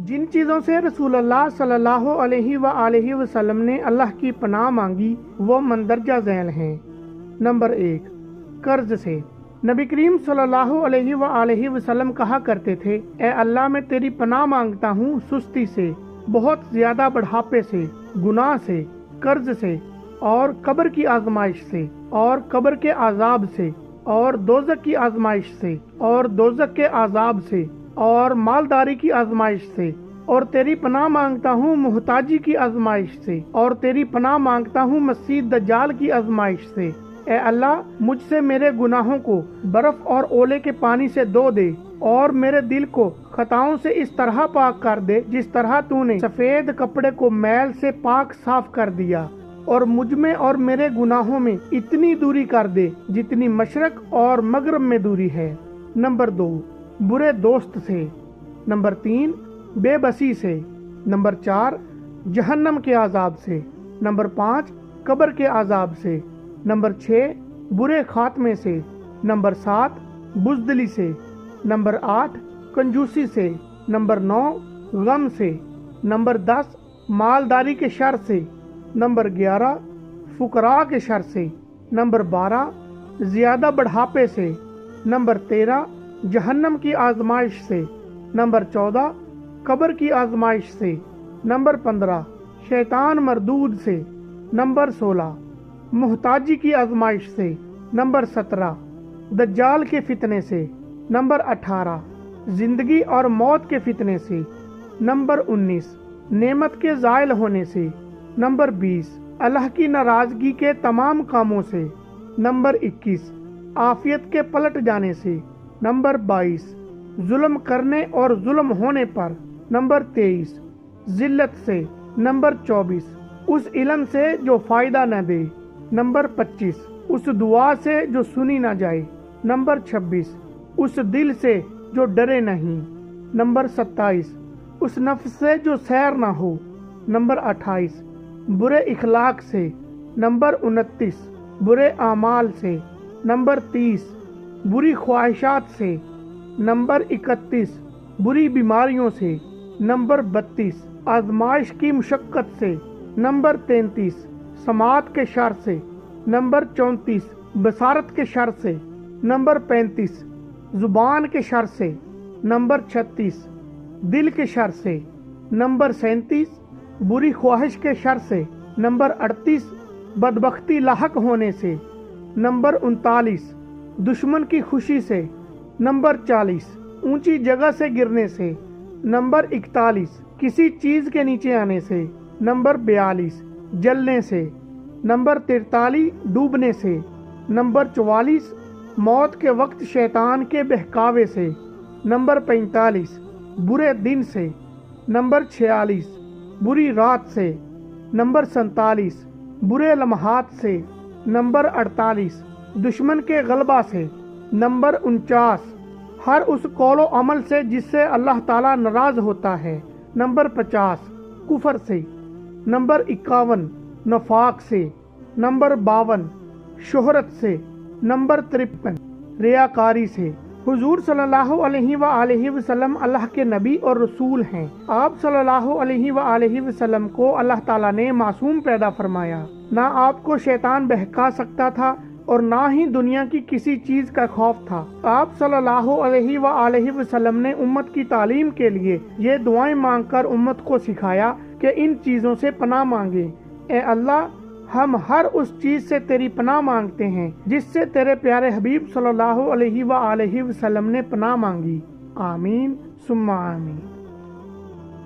جن چیزوں سے رسول اللہ صلی اللہ علیہ وآلہ وسلم نے اللہ کی پناہ مانگی وہ مندرجہ ذیل ہیں۔ نمبر 1، قرض سے۔ نبی کریم صلی اللہ علیہ وآلہ وسلم کہا کرتے تھے، اے اللہ میں تیری پناہ مانگتا ہوں سستی سے، بہت زیادہ بڑھاپے سے، گناہ سے، قرض سے، اور قبر کی آزمائش سے، اور قبر کے عذاب سے، اور دوزخ کی آزمائش سے، اور دوزخ کے عذاب سے، اور مالداری کی آزمائش سے، اور تیری پناہ مانگتا ہوں محتاجی کی آزمائش سے، اور تیری پناہ مانگتا ہوں مسیح دجال کی آزمائش سے۔ اے اللہ مجھ سے میرے گناہوں کو برف اور اولے کے پانی سے دھو دے، اور میرے دل کو خطاؤں سے اس طرح پاک کر دے جس طرح تو نے سفید کپڑے کو میل سے پاک صاف کر دیا، اور مجھ میں اور میرے گناہوں میں اتنی دوری کر دے جتنی مشرق اور مغرب میں دوری ہے۔ نمبر 2، برے دوست سے۔ نمبر 3، بے بسی سے۔ نمبر 4، جہنم کے عذاب سے۔ نمبر 5، قبر کے عذاب سے۔ نمبر 6، برے خاتمے سے۔ نمبر 7، بزدلی سے۔ نمبر 8، کنجوسی سے۔ نمبر 9، غم سے۔ نمبر 10، مالداری کے شر سے۔ نمبر 11، فقراء کے شر سے۔ نمبر 12، زیادہ بڑھاپے سے۔ نمبر 13، جہنم کی آزمائش سے۔ نمبر 14، قبر کی آزمائش سے۔ نمبر 15، شیطان مردود سے۔ نمبر 16، محتاجی کی آزمائش سے۔ نمبر 17، دجال کے فتنے سے۔ نمبر 18، زندگی اور موت کے فتنے سے۔ نمبر 19، نعمت کے زائل ہونے سے۔ نمبر 20، اللہ کی ناراضگی کے تمام کاموں سے۔ نمبر 21، عافیت کے پلٹ جانے سے۔ نمبر 22، ظلم کرنے اور ظلم ہونے پر۔ نمبر 23، ذلت سے۔ نمبر 24، اس علم سے جو فائدہ نہ دے۔ نمبر 25، اس دعا سے جو سنی نہ جائے۔ نمبر 26، اس دل سے جو ڈرے نہیں۔ نمبر 27، اس نفس سے جو سیر نہ ہو۔ نمبر 28، برے اخلاق سے۔ نمبر 29، برے اعمال سے۔ نمبر 30، بری خواہشات سے۔ نمبر 31، بری بیماریوں سے۔ نمبر 32، آزمائش کی مشقت سے۔ نمبر 33، سماعت کے شر سے۔ نمبر 34، بصارت کے شر سے۔ نمبر 35، زبان کے شر سے۔ نمبر 36، دل کے شر سے۔ نمبر 37، بری خواہش کے شر سے۔ نمبر 38، بدبختی لاحق ہونے سے۔ نمبر 39، دشمن کی خوشی سے۔ نمبر 40، اونچی جگہ سے گرنے سے۔ نمبر 41، کسی چیز کے نیچے آنے سے۔ نمبر 42، جلنے سے۔ نمبر 43، ڈوبنے سے۔ نمبر 44، موت کے وقت شیطان کے بہکاوے سے۔ نمبر 45، برے دن سے۔ نمبر 46، بری رات سے۔ نمبر 47، برے لمحات سے۔ نمبر 48، دشمن کے غلبہ سے۔ نمبر 49، ہر اس قول و عمل سے جس سے اللہ تعالیٰ ناراض ہوتا ہے۔ نمبر 50، کفر سے۔ نمبر 51، نفاق سے۔ نمبر 52، شہرت سے۔ نمبر 53، ریاکاری سے۔ حضور صلی اللہ علیہ وآلہ وسلم اللہ کے نبی اور رسول ہیں۔ آپ صلی اللہ علیہ وآلہ وسلم کو اللہ تعالیٰ نے معصوم پیدا فرمایا۔ نہ آپ کو شیطان بہکا سکتا تھا اور نہ ہی دنیا کی کسی چیز کا خوف تھا۔ آپ صلی اللہ علیہ وآلہ وسلم نے امت کی تعلیم کے لیے یہ دعائیں مانگ کر امت کو سکھایا کہ ان چیزوں سے پناہ مانگیں۔ اے اللہ، ہم ہر اس چیز سے تیری پناہ مانگتے ہیں جس سے تیرے پیارے حبیب صلی اللہ علیہ وآلہ وسلم نے پناہ مانگی۔ آمین ثم آمین۔